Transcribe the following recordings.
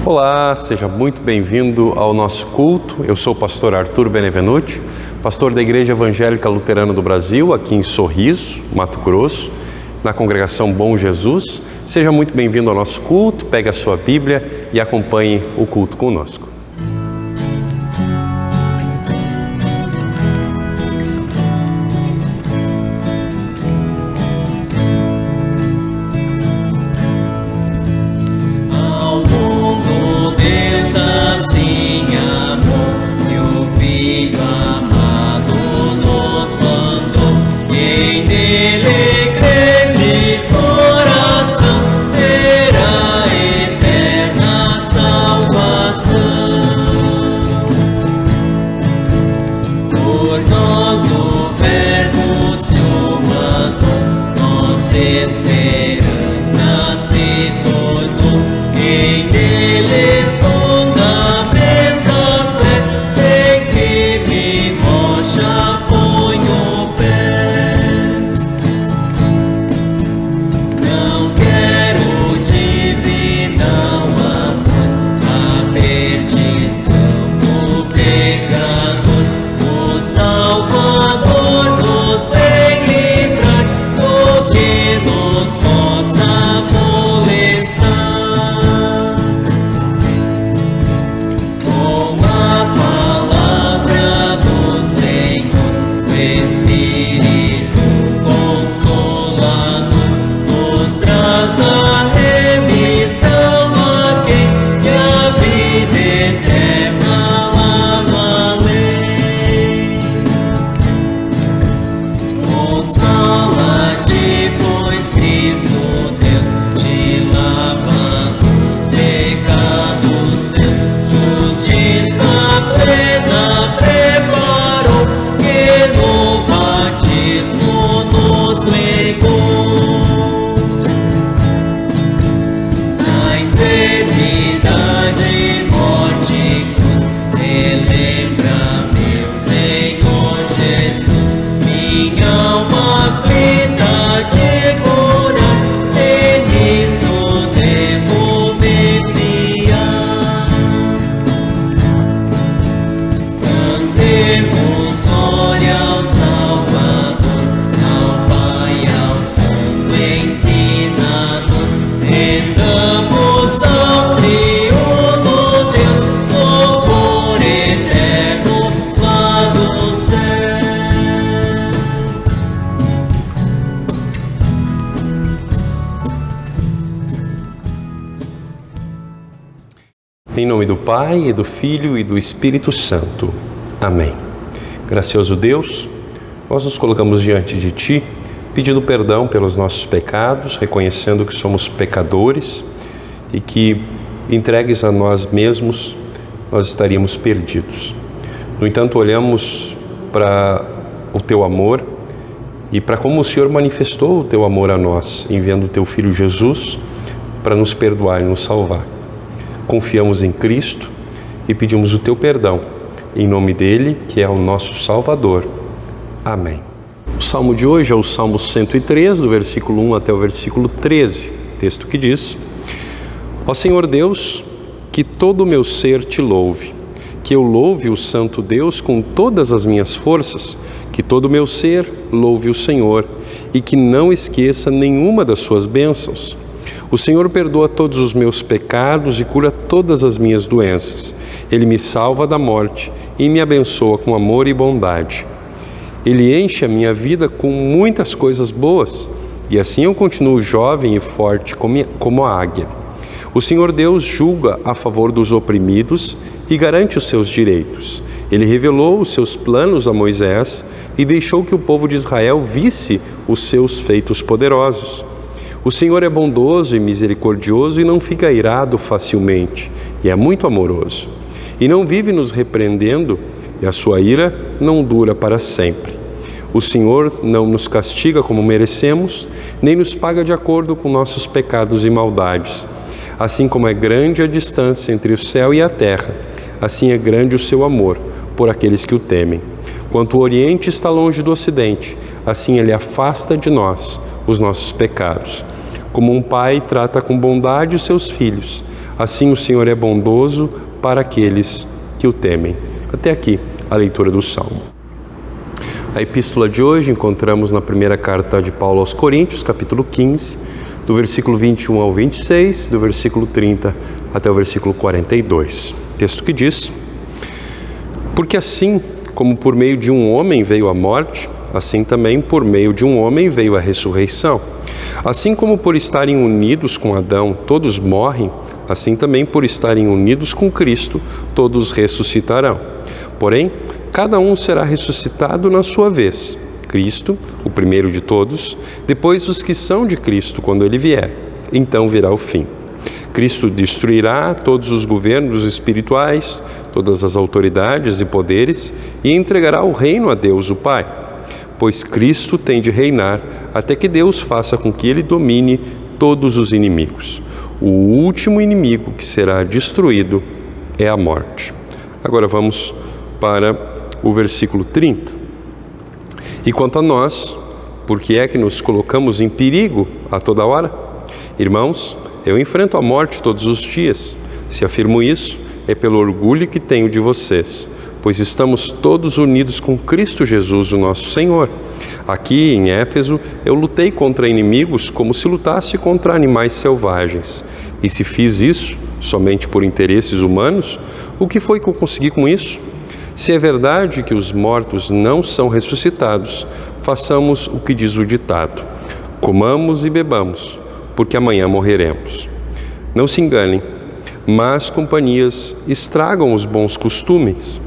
Olá, seja muito bem-vindo ao nosso culto. Eu sou o pastor Arthur Benevenuti, pastor da Igreja Evangélica Luterana do Brasil, aqui em Sorriso, Mato Grosso, na congregação Bom Jesus. Seja muito bem-vindo ao nosso culto, pegue a sua Bíblia e acompanhe o culto conosco. Em nome do Pai, e do Filho e do Espírito Santo. Amém. Gracioso Deus, nós nos colocamos diante de Ti, pedindo perdão pelos nossos pecados, reconhecendo que somos pecadores e que, entregues a nós mesmos, nós estaríamos perdidos. No entanto, olhamos para o Teu amor e para como o Senhor manifestou o Teu amor a nós, enviando o Teu Filho Jesus para nos perdoar e nos salvar. Confiamos em Cristo e pedimos o Teu perdão, em nome dEle, que é o nosso Salvador. Amém. O salmo de hoje é o Salmo 103, do versículo 1 até o versículo 13, texto que diz: Ó Senhor Deus, que todo o meu ser Te louve, que eu louve o Santo Deus com todas as minhas forças, que todo o meu ser louve o Senhor e que não esqueça nenhuma das Suas bênçãos. O Senhor perdoa todos os meus pecados e cura todas as minhas doenças. Ele me salva da morte e me abençoa com amor e bondade. Ele enche a minha vida com muitas coisas boas, e assim eu continuo jovem e forte como a águia. O Senhor Deus julga a favor dos oprimidos e garante os seus direitos. Ele revelou os seus planos a Moisés e deixou que o povo de Israel visse os seus feitos poderosos. O Senhor é bondoso e misericordioso e não fica irado facilmente, e é muito amoroso. E não vive nos repreendendo, e a sua ira não dura para sempre. O Senhor não nos castiga como merecemos, nem nos paga de acordo com nossos pecados e maldades. Assim como é grande a distância entre o céu e a terra, assim é grande o seu amor por aqueles que o temem. Quanto o Oriente está longe do Ocidente, assim Ele afasta de nós os nossos pecados. Como um pai trata com bondade os seus filhos, Assim o Senhor é bondoso para aqueles que o temem. Até aqui a leitura do Salmo. A epístola de hoje encontramos na primeira carta de Paulo aos Coríntios, capítulo 15, do versículo 21 ao 26, do versículo 30 até o versículo 42. Texto que diz: Porque assim como por meio de um homem veio a morte, assim também por meio de um homem veio a ressurreição. Assim como por estarem unidos com Adão todos morrem, assim também por estarem unidos com Cristo todos ressuscitarão. Porém, cada um será ressuscitado na sua vez. Cristo, o primeiro de todos, depois os que são de Cristo quando ele vier. Então virá o fim. Cristo destruirá todos os governos espirituais, todas as autoridades e poderes e entregará o reino a Deus o Pai. Pois Cristo tem de reinar até que Deus faça com que ele domine todos os inimigos. O último inimigo que será destruído é a morte. Agora vamos para o versículo 30. E quanto a nós, por que é que nos colocamos em perigo a toda hora? Irmãos, eu enfrento a morte todos os dias. Se afirmo isso, é pelo orgulho que tenho de vocês, pois estamos todos unidos com Cristo Jesus, o nosso Senhor. Aqui em Éfeso, eu lutei contra inimigos como se lutasse contra animais selvagens. E se fiz isso somente por interesses humanos, o que foi que eu consegui com isso? Se é verdade que os mortos não são ressuscitados, façamos o que diz o ditado: comamos e bebamos, porque amanhã morreremos. Não se enganem, más companhias estragam os bons costumes.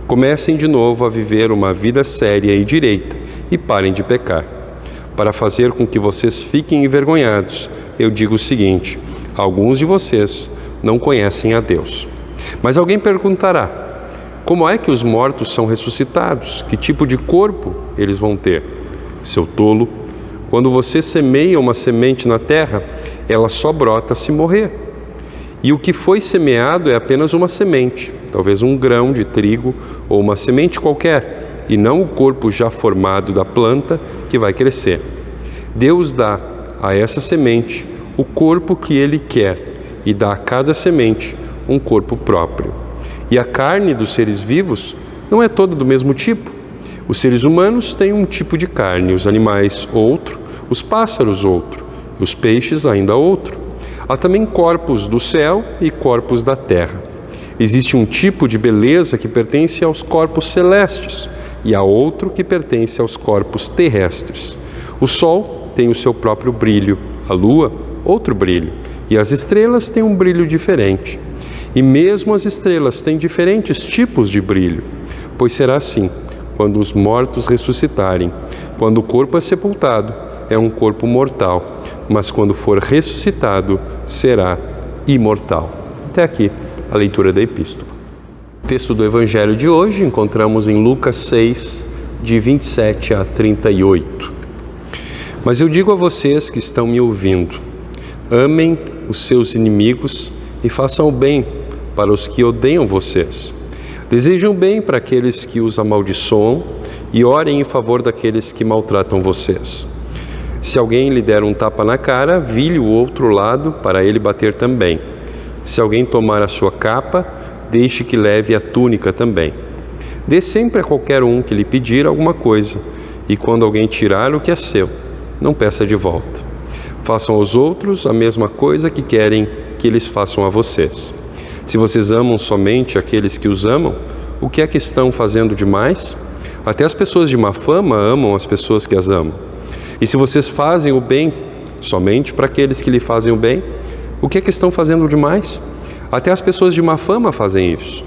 Comecem de novo a viver uma vida séria e direita e parem de pecar. Para fazer com que vocês fiquem envergonhados, eu digo o seguinte: alguns de vocês não conhecem a Deus. Mas alguém perguntará: como é que os mortos são ressuscitados? Que tipo de corpo eles vão ter? Seu tolo, quando você semeia uma semente na terra, ela só brota se morrer. E o que foi semeado é apenas uma semente, talvez um grão de trigo ou uma semente qualquer, e não o corpo já formado da planta que vai crescer. Deus dá a essa semente o corpo que Ele quer e dá a cada semente um corpo próprio. E a carne dos seres vivos não é toda do mesmo tipo. Os seres humanos têm um tipo de carne, os animais outro, os pássaros outro, e os peixes ainda outro. Há também corpos do céu e corpos da terra. Existe um tipo de beleza que pertence aos corpos celestes e há outro que pertence aos corpos terrestres. O sol tem o seu próprio brilho, a lua, outro brilho, e as estrelas têm um brilho diferente. E mesmo as estrelas têm diferentes tipos de brilho, pois será assim quando os mortos ressuscitarem. Quando o corpo é sepultado, é um corpo mortal, mas quando for ressuscitado, será imortal. Até aqui a leitura da epístola. O texto do Evangelho de hoje encontramos em Lucas 6, de 27 a 38. Mas eu digo a vocês que estão me ouvindo: amem os seus inimigos e façam o bem para os que odeiam vocês. Desejem o bem para aqueles que os amaldiçoam e orem em favor daqueles que maltratam vocês. Se alguém lhe der um tapa na cara, vire o outro lado para ele bater também. Se alguém tomar a sua capa, deixe que leve a túnica também. Dê sempre a qualquer um que lhe pedir alguma coisa, e quando alguém tirar o que é seu, não peça de volta. Façam aos outros a mesma coisa que querem que eles façam a vocês. Se vocês amam somente aqueles que os amam, o que é que estão fazendo demais? Até as pessoas de má fama amam as pessoas que as amam. E se vocês fazem o bem somente para aqueles que lhe fazem o bem, o que é que estão fazendo demais? Até as pessoas de má fama fazem isso.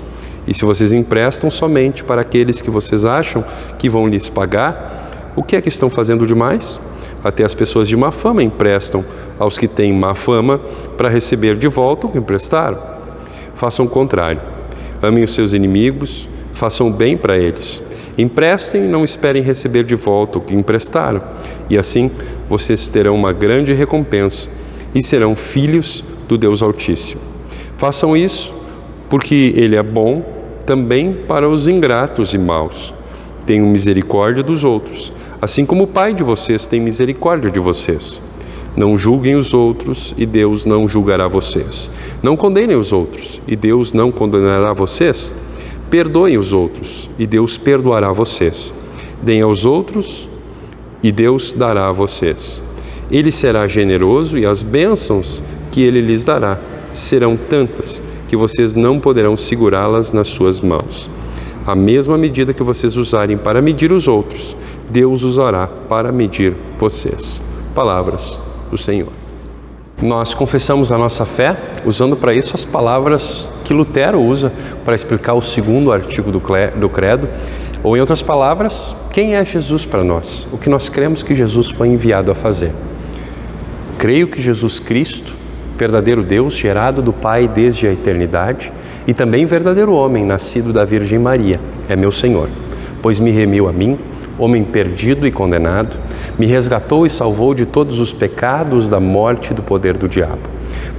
E se vocês emprestam somente para aqueles que vocês acham que vão lhes pagar, o que é que estão fazendo demais? Até as pessoas de má fama emprestam aos que têm má fama para receber de volta o que emprestaram. Façam o contrário. Amem os seus inimigos, façam o bem para eles. Emprestem e não esperem receber de volta o que emprestaram. E assim vocês terão uma grande recompensa e serão filhos do Deus Altíssimo. Façam isso porque Ele é bom também para os ingratos e maus. Tenham misericórdia dos outros, assim como o Pai de vocês tem misericórdia de vocês. Não julguem os outros e Deus não julgará vocês. Não condenem os outros e Deus não condenará vocês. Perdoem os outros e Deus perdoará vocês. Deem aos outros e Deus dará a vocês. Ele será generoso e as bênçãos que Ele lhes dará serão tantas que vocês não poderão segurá-las nas suas mãos. A mesma medida que vocês usarem para medir os outros, Deus usará para medir vocês. Palavras do Senhor. Nós confessamos a nossa fé usando para isso as palavras que Lutero usa para explicar o segundo artigo do credo, ou em outras palavras, quem é Jesus para nós? O que nós cremos que Jesus foi enviado a fazer. Creio que Jesus Cristo, verdadeiro Deus, gerado do Pai desde a eternidade, e também verdadeiro homem, nascido da Virgem Maria, é meu Senhor, pois me remiu a mim, homem perdido e condenado, me resgatou e salvou de todos os pecados da morte e do poder do diabo,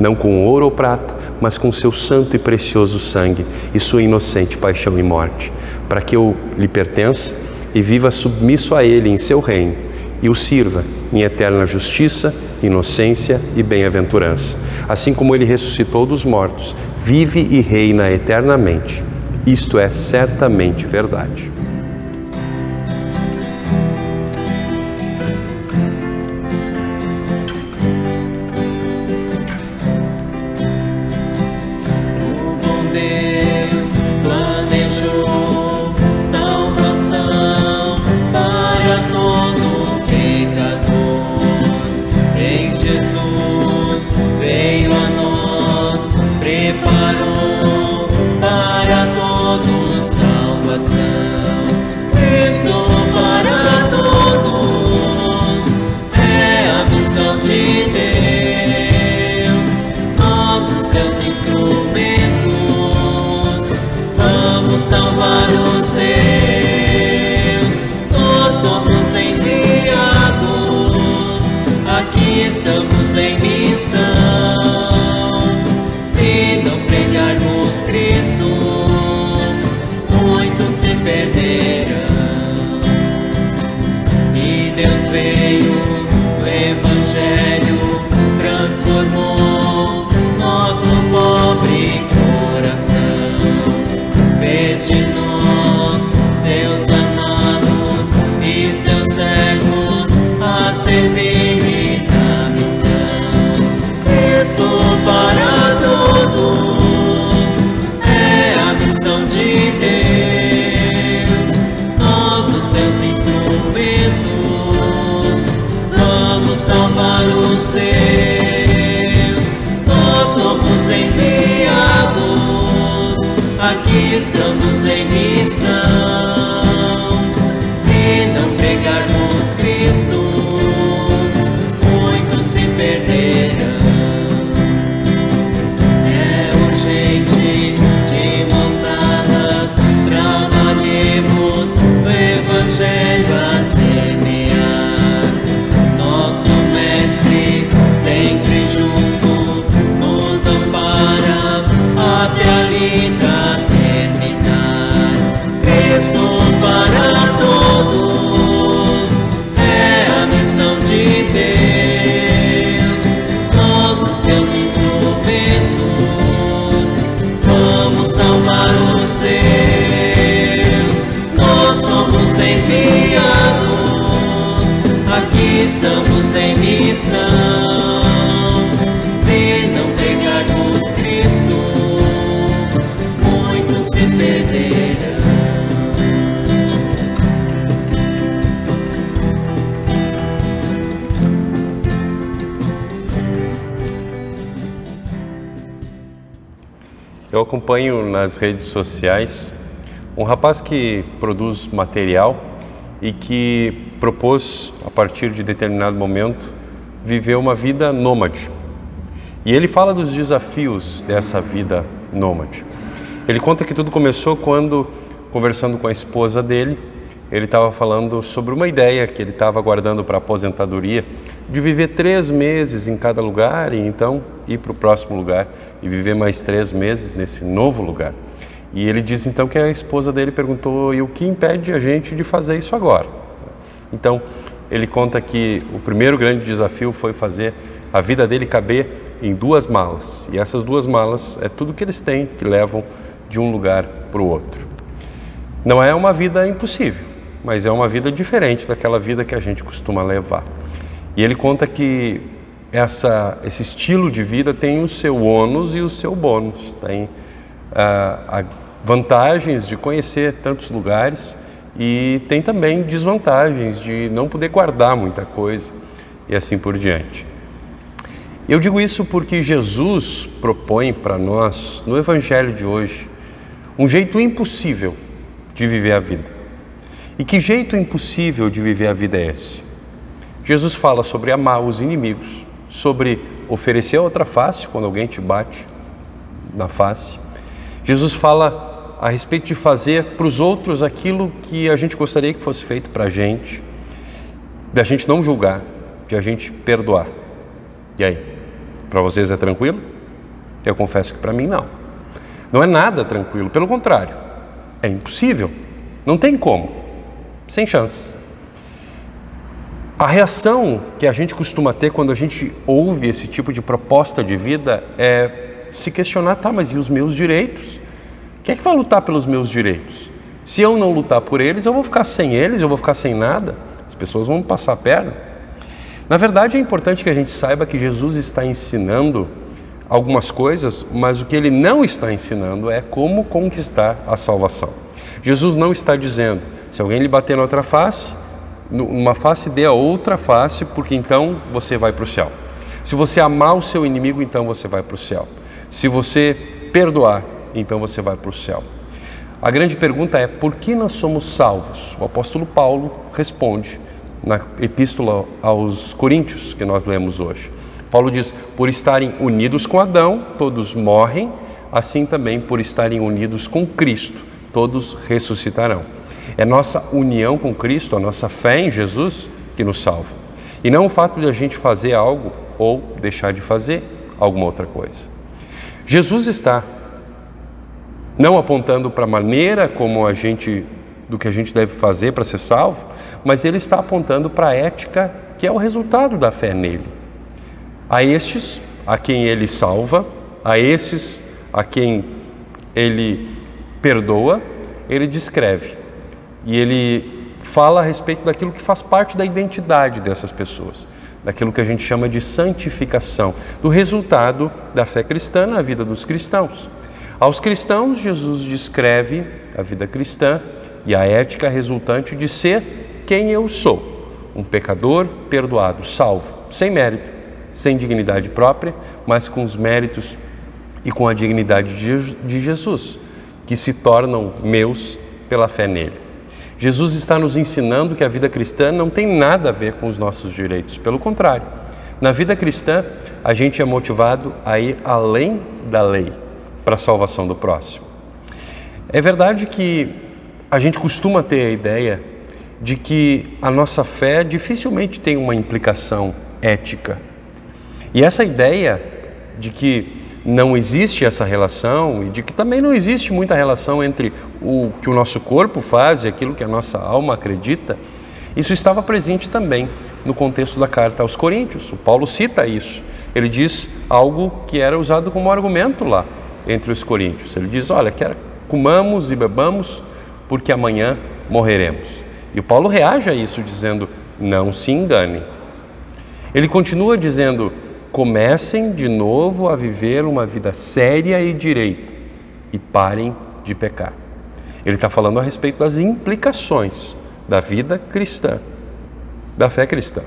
não com ouro ou prata, mas com seu santo e precioso sangue e sua inocente paixão e morte, para que eu lhe pertença e viva submisso a ele em seu reino e o sirva em eterna justiça, inocência e bem-aventurança. Assim como ele ressuscitou dos mortos, vive e reina eternamente. Isto é certamente verdade. Salvar os seus, nós somos enviados, aqui estamos em missão. Se não pregarmos Cristo, muitos se perderão. E Deus veio, o Evangelho transformou nosso pobre coração. Fez de nós seus amados e seus servos a servir na missão. Cristo para todos é a missão de Deus. Nós, os seus instrumentos, vamos salvar os seus. Nós somos enviados, aqui estamos em missão. Se não pregarmos Cristo, muitos se perderão. É urgente, de mãos dadas, trabalhemos no Evangelho a semear. Nosso Mestre sempre junto nos ampara até a lida Cristo para todos é a missão de Deus. Nós, os seus instrumentos, vamos salvar os seus. Nós somos enviados, aqui estamos em missão. Se não pregarmos Cristo, muitos se perderão. Eu acompanho nas redes sociais um rapaz que produz material e que propôs, a partir de determinado momento, viver uma vida nômade. E ele fala dos desafios dessa vida nômade. Ele conta que tudo começou quando, conversando com a esposa dele, ele estava falando sobre uma ideia que ele estava aguardando para a aposentadoria, de viver 3 meses em cada lugar e então ir para o próximo lugar e viver mais 3 meses nesse novo lugar. E ele diz então que a esposa dele perguntou: e o que impede a gente de fazer isso agora? Então ele conta que o primeiro grande desafio foi fazer a vida dele caber em 2 malas. E essas 2 malas é tudo que eles têm, que levam de um lugar para o outro. Não é uma vida impossível, mas é uma vida diferente daquela vida que a gente costuma levar. E ele conta que esse estilo de vida tem o seu ônus e o seu bônus. Tem vantagens de conhecer tantos lugares e tem também desvantagens de não poder guardar muita coisa e assim por diante. Eu digo isso porque Jesus propõe para nós, no Evangelho de hoje, um jeito impossível de viver a vida. E que jeito impossível de viver a vida é esse? Jesus fala sobre amar os inimigos, sobre oferecer a outra face quando alguém te bate na face. Jesus fala a respeito de fazer para os outros aquilo que a gente gostaria que fosse feito para a gente, de a gente não julgar, de a gente perdoar. E aí, para vocês é tranquilo? Eu confesso que para mim não. Não é nada tranquilo, pelo contrário, é impossível, não tem como, sem chance. A reação que a gente costuma ter quando a gente ouve esse tipo de proposta de vida é se questionar, tá, mas e os meus direitos? Quem é que vai lutar pelos meus direitos? Se eu não lutar por eles, eu vou ficar sem eles, eu vou ficar sem nada, as pessoas vão me passar a perna. Na verdade, é importante que a gente saiba que Jesus está ensinando algumas coisas, mas o que ele não está ensinando é como conquistar a salvação. Jesus não está dizendo, se alguém lhe bater na outra face, numa face dê a outra face, porque então você vai para o céu. Se você amar o seu inimigo, então você vai para o céu. Se você perdoar, então você vai para o céu. A grande pergunta é, por que nós somos salvos? O apóstolo Paulo responde na epístola aos Coríntios, que nós lemos hoje. Paulo diz, por estarem unidos com Adão, todos morrem, assim também por estarem unidos com Cristo, todos ressuscitarão. É nossa união com Cristo, a nossa fé em Jesus que nos salva. E não o fato de a gente fazer algo ou deixar de fazer alguma outra coisa. Jesus está não apontando para a maneira como do que a gente deve fazer para ser salvo, mas ele está apontando para a ética que é o resultado da fé nele. A estes a quem ele salva, a estes a quem ele perdoa, ele descreve. E ele fala a respeito daquilo que faz parte da identidade dessas pessoas, daquilo que a gente chama de santificação, do resultado da fé cristã na vida dos cristãos. Aos cristãos, Jesus descreve a vida cristã e a ética resultante de ser quem eu sou, um pecador perdoado, salvo, sem mérito, sem dignidade própria, mas com os méritos e com a dignidade de Jesus, que se tornam meus pela fé nele. Jesus está nos ensinando que a vida cristã não tem nada a ver com os nossos direitos, pelo contrário. Na vida cristã, a gente é motivado a ir além da lei para a salvação do próximo. É verdade que a gente costuma ter a ideia de que a nossa fé dificilmente tem uma implicação ética. E essa ideia de que não existe essa relação e de que também não existe muita relação entre o que o nosso corpo faz e aquilo que a nossa alma acredita, isso estava presente também no contexto da carta aos Coríntios. O Paulo cita isso. Ele diz algo que era usado como argumento lá entre os coríntios. Ele diz, olha, quer comamos e bebamos porque amanhã morreremos. E o Paulo reage a isso dizendo, não se enganem. Ele continua dizendo, comecem de novo a viver uma vida séria e direita e parem de pecar. Ele está falando a respeito das implicações da vida cristã, da fé cristã.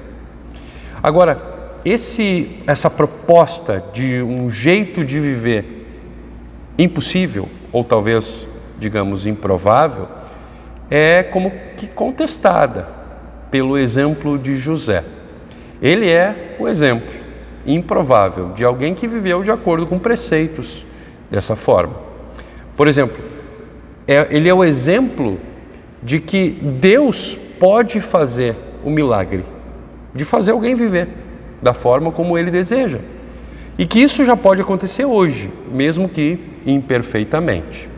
Agora, essa proposta de um jeito de viver impossível, ou talvez, digamos, improvável, é como que contestada pelo exemplo de José. Ele é o exemplo improvável de alguém que viveu de acordo com preceitos dessa forma. Por exemplo, ele é o exemplo de que Deus pode fazer o milagre de fazer alguém viver da forma como ele deseja. E que isso já pode acontecer hoje, mesmo que imperfeitamente.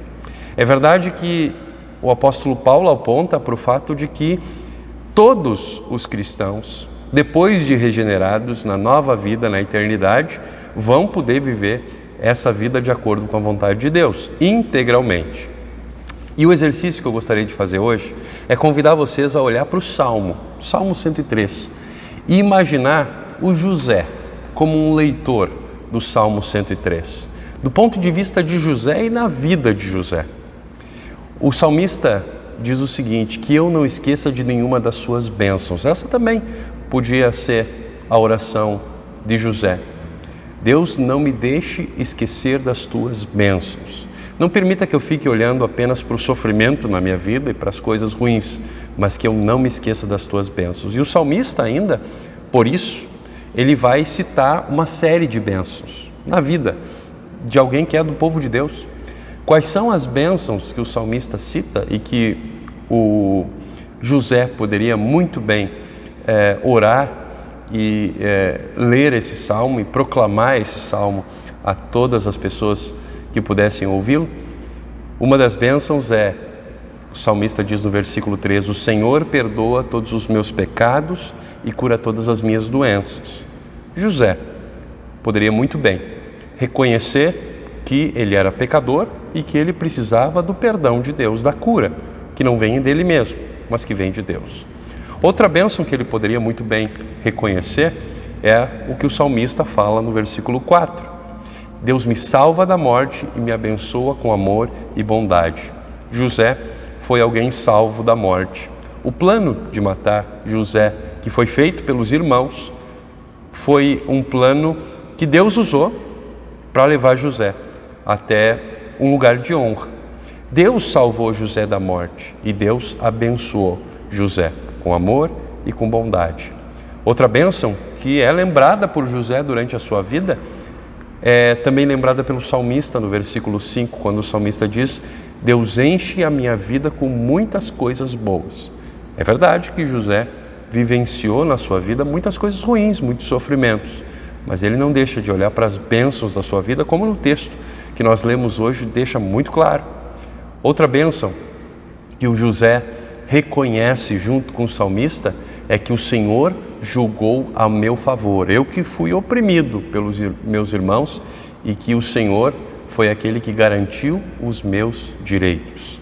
É verdade que o apóstolo Paulo aponta para o fato de que Todos os cristãos, depois de regenerados na nova vida, na eternidade, vão poder viver essa vida de acordo com a vontade de Deus, integralmente. E o exercício que eu gostaria de fazer hoje é convidar vocês a olhar para o Salmo 103, e imaginar o José como um leitor do Salmo 103, do ponto de vista de José e na vida de José. O salmista diz o seguinte: que eu não esqueça de nenhuma das suas bênçãos. Essa também podia ser a oração de José. Deus, não me deixe esquecer das tuas bênçãos. Não permita que eu fique olhando apenas para o sofrimento na minha vida e para as coisas ruins, mas que eu não me esqueça das tuas bênçãos. E o salmista ainda, por isso, ele vai citar uma série de bênçãos na vida de alguém que é do povo de Deus. Quais são as bênçãos que o salmista cita e que o José poderia muito bem orar e ler esse salmo e proclamar esse salmo a todas as pessoas que pudessem ouvi-lo? Uma das bênçãos o salmista diz no versículo 3, o Senhor perdoa todos os meus pecados e cura todas as minhas doenças. José poderia muito bem reconhecer que ele era pecador e que ele precisava do perdão de Deus, da cura, que não vem dele mesmo, mas que vem de Deus. Outra bênção que ele poderia muito bem reconhecer é o que o salmista fala no versículo 4. Deus me salva da morte e me abençoa com amor e bondade. José foi alguém salvo da morte. O plano de matar José, que foi feito pelos irmãos, foi um plano que Deus usou para levar José até um lugar de honra. Deus salvou José da morte e Deus abençoou José com amor e com bondade. Outra bênção que é lembrada por José durante a sua vida é também lembrada pelo salmista no versículo 5, quando o salmista diz: Deus enche a minha vida com muitas coisas boas. É verdade que José vivenciou na sua vida muitas coisas ruins, muitos sofrimentos, mas ele não deixa de olhar para as bênçãos da sua vida, como no texto que nós lemos hoje deixa muito claro. Outra bênção que o José reconhece junto com o salmista é que o Senhor julgou a meu favor. Eu que fui oprimido pelos meus irmãos e que o Senhor foi aquele que garantiu os meus direitos.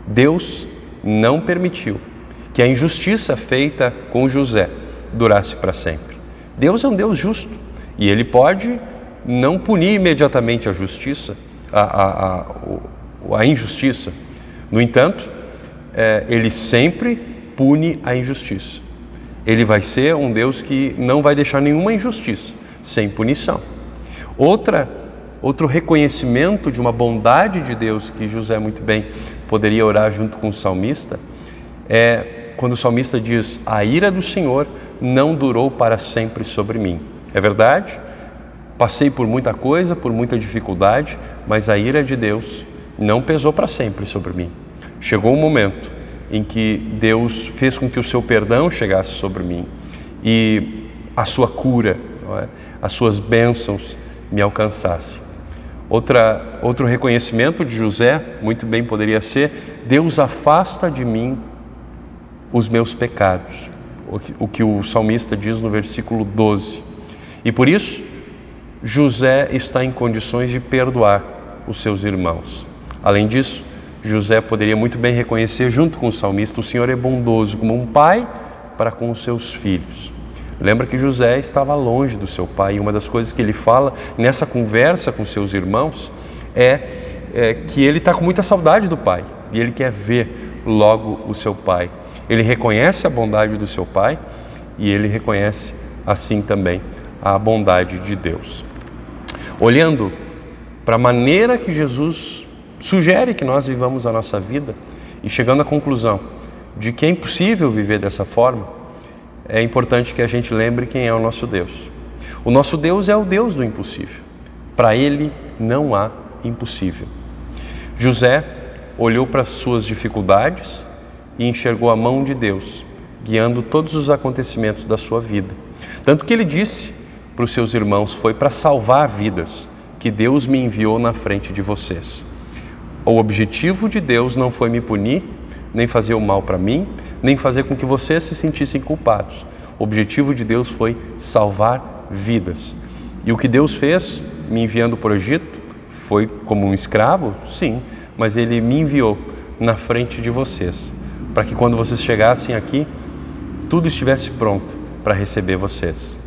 Deus não permitiu que a injustiça feita com José durasse para sempre. Deus é um Deus justo e Ele pode não punir imediatamente a justiça, a injustiça. No entanto, Ele sempre pune a injustiça. Ele vai ser um Deus que não vai deixar nenhuma injustiça sem punição. Outro reconhecimento de uma bondade de Deus que José muito bem poderia orar junto com o salmista é quando o salmista diz: a ira do Senhor não durou para sempre sobre mim. É verdade, passei por muita coisa, por muita dificuldade, mas a ira de Deus não pesou para sempre sobre mim. Chegou um momento em que Deus fez com que o seu perdão chegasse sobre mim e a sua cura, as suas bênçãos me alcançassem. Outro reconhecimento de José muito bem poderia ser: Deus afasta de mim os meus pecados, o que o salmista diz no versículo 12. E por isso, José está em condições de perdoar os seus irmãos. Além disso, José poderia muito bem reconhecer junto com o salmista: o Senhor é bondoso como um pai para com os seus filhos. Lembra que José estava longe do seu pai e uma das coisas que ele fala nessa conversa com seus irmãos é que ele está com muita saudade do pai e ele quer ver logo o seu pai. Ele reconhece a bondade do seu pai e ele reconhece assim também a bondade de Deus. Olhando para a maneira que Jesus sugere que nós vivamos a nossa vida e chegando à conclusão de que é impossível viver dessa forma, é importante que a gente lembre quem é o nosso Deus. O nosso Deus é o Deus do impossível. Para Ele não há impossível. José olhou para as suas dificuldades e enxergou a mão de Deus guiando todos os acontecimentos da sua vida. Tanto que ele disse para os seus irmãos: foi para salvar vidas que Deus me enviou na frente de vocês. O objetivo de Deus não foi me punir, nem fazer o mal para mim, nem fazer com que vocês se sentissem culpados. O objetivo de Deus foi salvar vidas. E o que Deus fez, me enviando para o Egito, foi como um escravo? Sim, mas Ele me enviou na frente de vocês, para que quando vocês chegassem aqui, tudo estivesse pronto para receber vocês.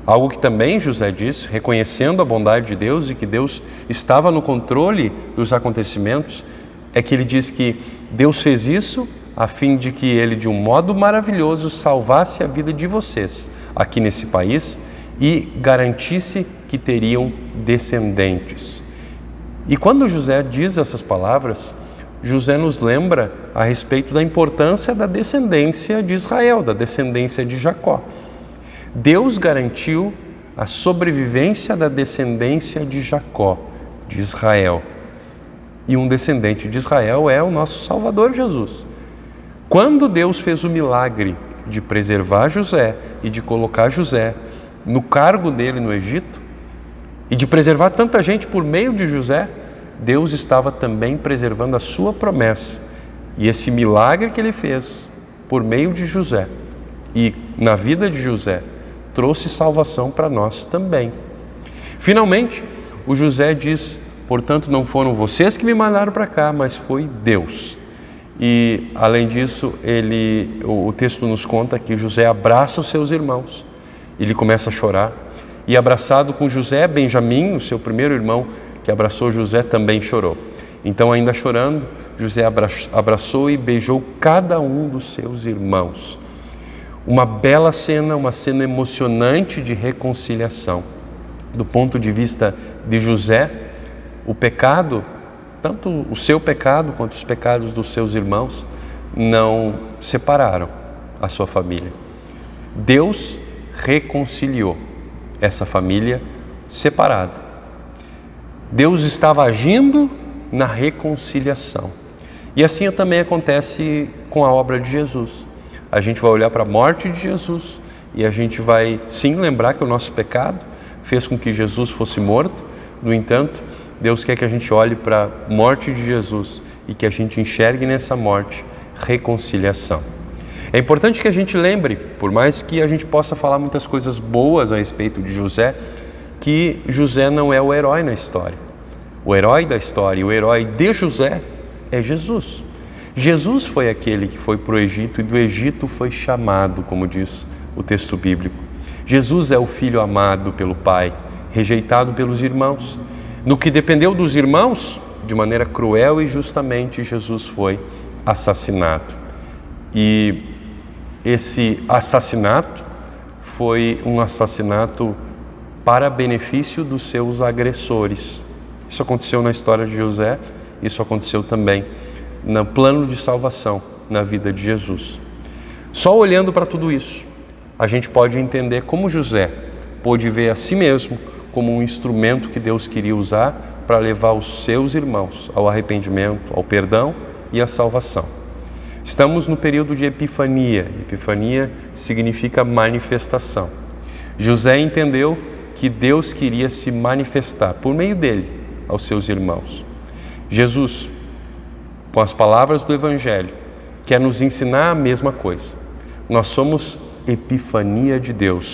Algo que também José disse, reconhecendo a bondade de Deus e que Deus estava no controle dos acontecimentos, é que ele diz que Deus fez isso a fim de que Ele, de um modo maravilhoso, salvasse a vida de vocês aqui nesse país e garantisse que teriam descendentes. E quando José diz essas palavras, José nos lembra a respeito da importância da descendência de Israel, da descendência de Jacó. Deus garantiu a sobrevivência da descendência de Jacó, de Israel. E um descendente de Israel é o nosso Salvador Jesus. Quando Deus fez o milagre de preservar José e de colocar José no cargo dele no Egito, e de preservar tanta gente por meio de José, Deus estava também preservando a sua promessa. E esse milagre que Ele fez por meio de José e na vida de José trouxe salvação para nós também. Finalmente, o José diz: portanto, não foram vocês que me mandaram para cá, mas foi Deus. E, além disso, o texto nos conta que José abraça os seus irmãos. Ele começa a chorar. E, abraçado com José, Benjamim, o seu primeiro irmão, que abraçou José, também chorou. Então, ainda chorando, José abraçou e beijou cada um dos seus irmãos. Uma bela cena, uma cena emocionante de reconciliação. Do ponto de vista de José, o pecado, tanto o seu pecado quanto os pecados dos seus irmãos, não separaram a sua família. Deus reconciliou essa família separada. Deus estava agindo na reconciliação. E assim também acontece com a obra de Jesus. A gente vai olhar para a morte de Jesus e a gente vai sim lembrar que o nosso pecado fez com que Jesus fosse morto. No entanto, Deus quer que a gente olhe para a morte de Jesus e que a gente enxergue nessa morte reconciliação. É importante que a gente lembre, por mais que a gente possa falar muitas coisas boas a respeito de José, que José não é o herói na história. O herói da história, o herói de José é Jesus. Jesus foi aquele que foi para o Egito e do Egito foi chamado, como diz o texto bíblico. Jesus é o filho amado pelo Pai, rejeitado pelos irmãos. No que dependeu dos irmãos, de maneira cruel e justamente, Jesus foi assassinado. E esse assassinato foi um assassinato para benefício dos seus agressores. Isso aconteceu na história de José, isso aconteceu também no plano de salvação na vida de Jesus. Só olhando para tudo isso, a gente pode entender como José pôde ver a si mesmo como um instrumento que Deus queria usar para levar os seus irmãos ao arrependimento, ao perdão e à salvação. Estamos no período de Epifania. Epifania significa manifestação. José entendeu que Deus queria se manifestar por meio dele aos seus irmãos. Jesus, com as palavras do Evangelho, quer nos ensinar a mesma coisa. Nós somos epifania de Deus,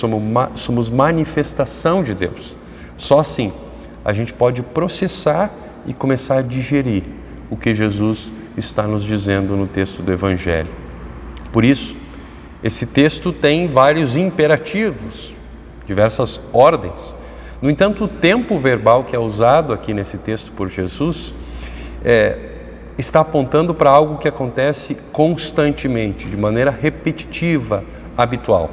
somos manifestação de Deus. Só assim a gente pode processar e começar a digerir o que Jesus está nos dizendo no texto do Evangelho. Por isso, esse texto tem vários imperativos, diversas ordens. No entanto, o tempo verbal que é usado aqui nesse texto por Jesus está apontando para algo que acontece constantemente, de maneira repetitiva, habitual.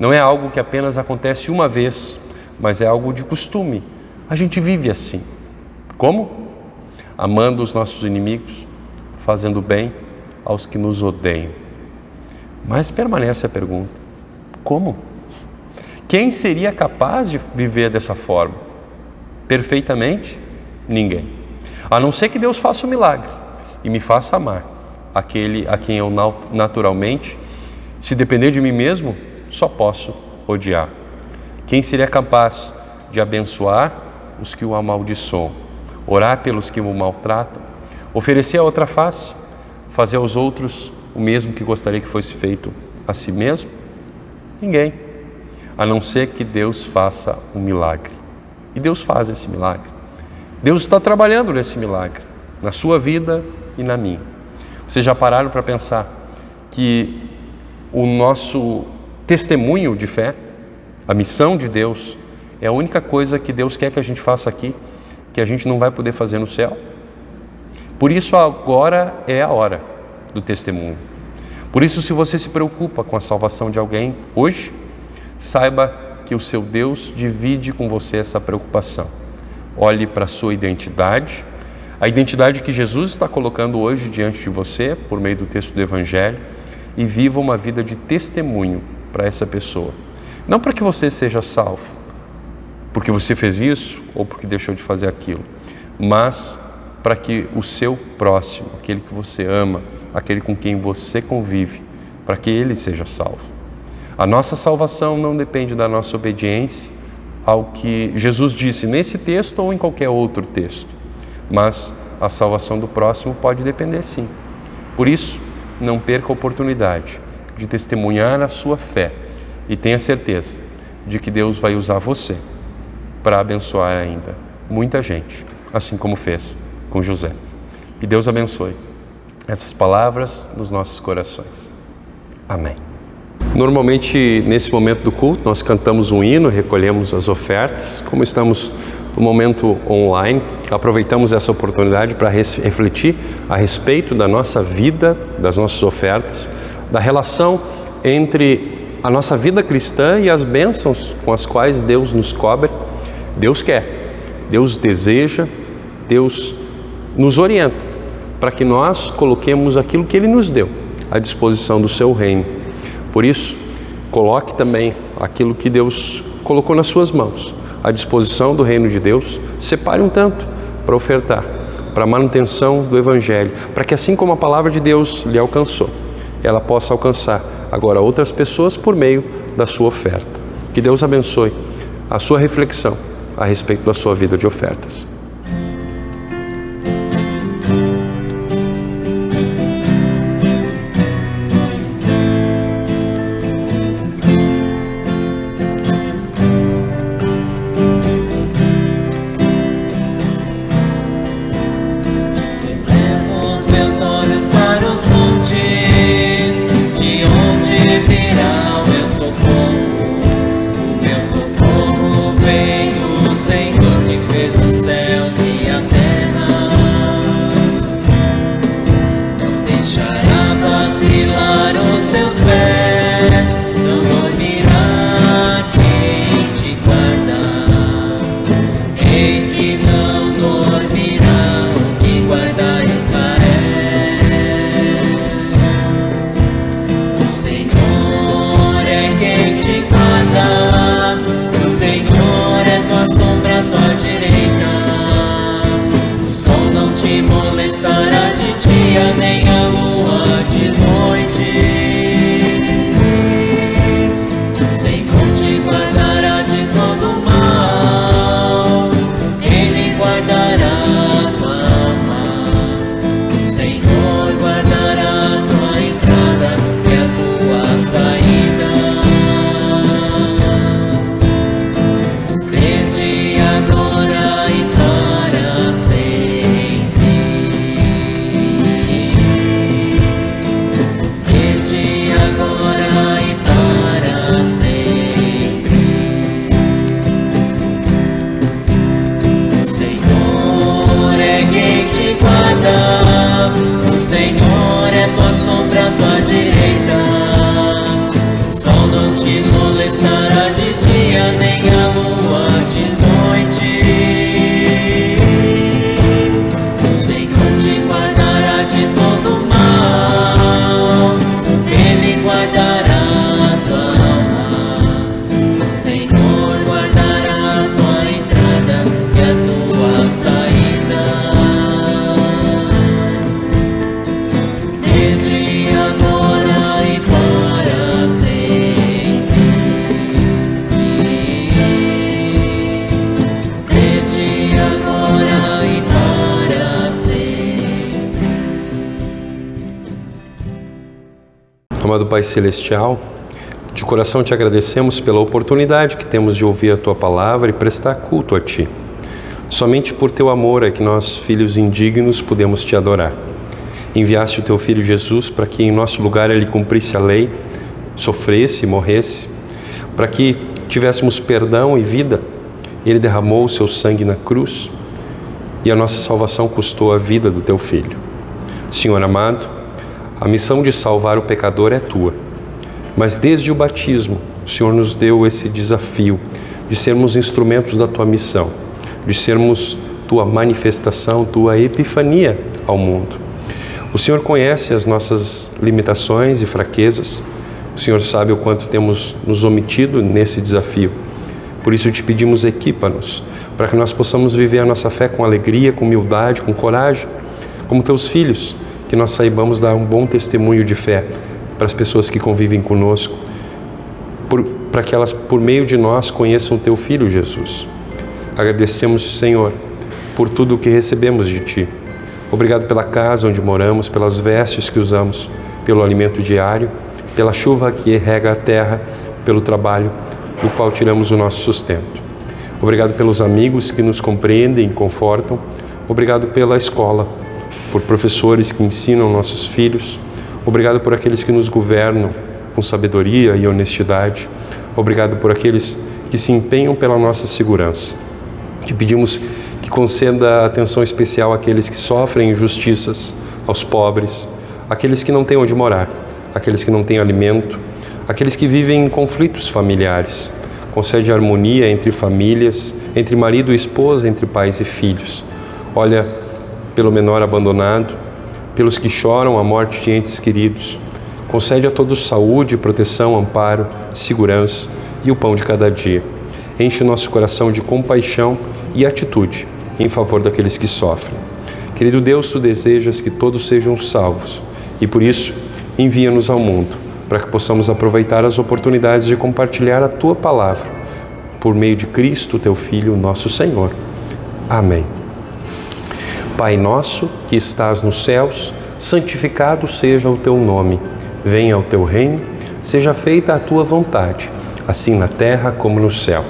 Não é algo que apenas acontece uma vez, mas é algo de costume. A gente vive assim. Como? Amando os nossos inimigos, fazendo bem aos que nos odeiam. Mas permanece a pergunta: como? Quem seria capaz de viver dessa forma? Perfeitamente? Ninguém. A não ser que Deus faça um milagre e me faça amar aquele a quem eu naturalmente, se depender de mim mesmo, só posso odiar. Quem seria capaz de abençoar os que o amaldiçoam, orar pelos que o maltratam, oferecer a outra face, fazer aos outros o mesmo que gostaria que fosse feito a si mesmo? Ninguém, a não ser que Deus faça um milagre. E Deus faz esse milagre. Deus está trabalhando nesse milagre, na sua vida e na minha. Vocês já pararam para pensar que o nosso testemunho de fé, a missão de Deus, é a única coisa que Deus quer que a gente faça aqui, que a gente não vai poder fazer no céu? Por isso agora é a hora do testemunho. Por isso, se você se preocupa com a salvação de alguém hoje, saiba que o seu Deus divide com você essa preocupação. Olhe para a sua identidade, a identidade que Jesus está colocando hoje diante de você, por meio do texto do Evangelho, e viva uma vida de testemunho para essa pessoa. Não para que você seja salvo, porque você fez isso ou porque deixou de fazer aquilo, mas para que o seu próximo, aquele que você ama, aquele com quem você convive, para que ele seja salvo. A nossa salvação não depende da nossa obediência ao que Jesus disse nesse texto ou em qualquer outro texto, mas a salvação do próximo pode depender sim. Por isso, não perca a oportunidade de testemunhar a sua fé e tenha certeza de que Deus vai usar você para abençoar ainda muita gente, assim como fez com José. Que Deus abençoe essas palavras nos nossos corações. Amém. Normalmente, nesse momento do culto, nós cantamos um hino, recolhemos as ofertas. Como estamos no momento online, aproveitamos essa oportunidade para refletir a respeito da nossa vida, das nossas ofertas, da relação entre a nossa vida cristã e as bênçãos com as quais Deus nos cobre. Deus quer, Deus deseja, Deus nos orienta para que nós coloquemos aquilo que Ele nos deu à disposição do seu reino. Por isso, coloque também aquilo que Deus colocou nas suas mãos à disposição do reino de Deus. Separe um tanto para ofertar, para a manutenção do Evangelho, para que assim como a palavra de Deus lhe alcançou, ela possa alcançar agora outras pessoas por meio da sua oferta. Que Deus abençoe a sua reflexão a respeito da sua vida de ofertas. Amado Pai Celestial, de coração te agradecemos pela oportunidade que temos de ouvir a Tua palavra e prestar culto a Ti. Somente por Teu amor é que nós, filhos indignos, podemos Te adorar. Enviaste o Teu Filho Jesus para que em nosso lugar Ele cumprisse a lei, sofresse e morresse, para que tivéssemos perdão e vida. Ele derramou o Seu sangue na cruz e a nossa salvação custou a vida do Teu Filho. Senhor amado, a missão de salvar o pecador é Tua, mas desde o batismo o Senhor nos deu esse desafio de sermos instrumentos da Tua missão, de sermos Tua manifestação, Tua epifania ao mundo. O Senhor conhece as nossas limitações e fraquezas, o Senhor sabe o quanto temos nos omitido nesse desafio. Por isso te pedimos, equipa-nos, para que nós possamos viver a nossa fé com alegria, com humildade, com coragem, como Teus filhos, que nós saibamos dar um bom testemunho de fé para as pessoas que convivem conosco, para que elas, por meio de nós, conheçam o Teu Filho Jesus. Agradecemos, Senhor, por tudo o que recebemos de Ti. Obrigado pela casa onde moramos, pelas vestes que usamos, pelo alimento diário, pela chuva que rega a terra, pelo trabalho do qual tiramos o nosso sustento. Obrigado pelos amigos que nos compreendem e confortam. Obrigado pela escola, por professores que ensinam nossos filhos. Obrigado por aqueles que nos governam com sabedoria e honestidade. Obrigado por aqueles que se empenham pela nossa segurança. Te pedimos que conceda atenção especial àqueles que sofrem injustiças, aos pobres, àqueles que não têm onde morar, àqueles que não têm alimento, àqueles que vivem em conflitos familiares. Concede harmonia entre famílias, entre marido e esposa, entre pais e filhos. Olha pelo menor abandonado, pelos que choram a morte de entes queridos. Concede a todos saúde, proteção, amparo, segurança e o pão de cada dia. Enche o nosso coração de compaixão e atitude em favor daqueles que sofrem. Querido Deus, Tu desejas que todos sejam salvos e por isso envia-nos ao mundo, para que possamos aproveitar as oportunidades de compartilhar a Tua palavra, por meio de Cristo, Teu Filho, nosso Senhor. Amém. Pai nosso, que estás nos céus, santificado seja o Teu nome. Venha o Teu reino, seja feita a Tua vontade, assim na terra como no céu.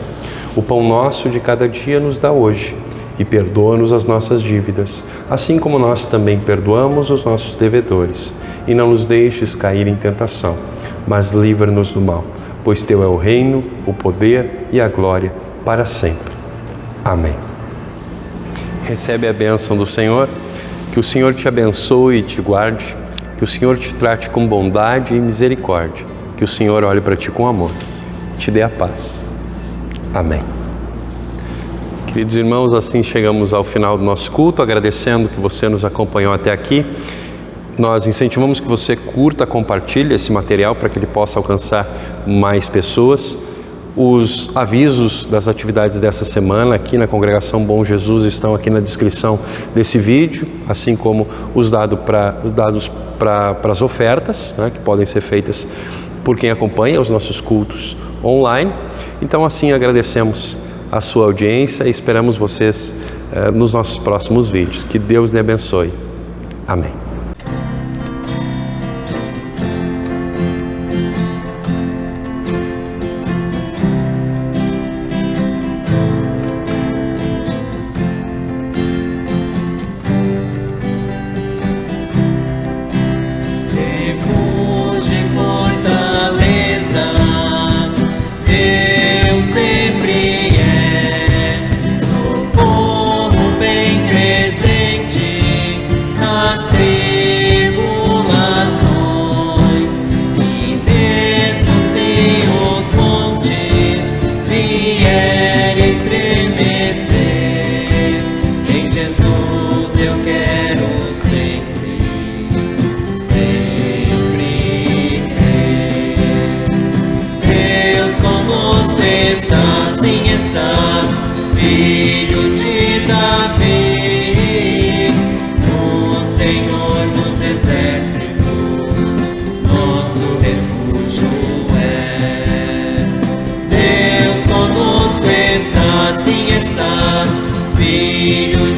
O pão nosso de cada dia nos dá hoje, e perdoa-nos as nossas dívidas, assim como nós também perdoamos os nossos devedores. E não nos deixes cair em tentação, mas livra-nos do mal, pois Teu é o reino, o poder e a glória para sempre. Amém. Recebe a bênção do Senhor, que o Senhor te abençoe e te guarde, que o Senhor te trate com bondade e misericórdia, que o Senhor olhe para ti com amor e te dê a paz. Amém. Queridos irmãos, assim chegamos ao final do nosso culto, agradecendo que você nos acompanhou até aqui. Nós incentivamos que você curta, compartilhe esse material para que ele possa alcançar mais pessoas. Os avisos das atividades dessa semana aqui na Congregação Bom Jesus estão aqui na descrição desse vídeo, assim como os dados para as ofertas, né, que podem ser feitas por quem acompanha os nossos cultos online. Então, assim, agradecemos a sua audiência e esperamos vocês nos nossos próximos vídeos. Que Deus lhe abençoe. Amém. Filho de Davi, o Senhor dos exércitos, nosso refúgio é. Deus conosco está, sim está, Filho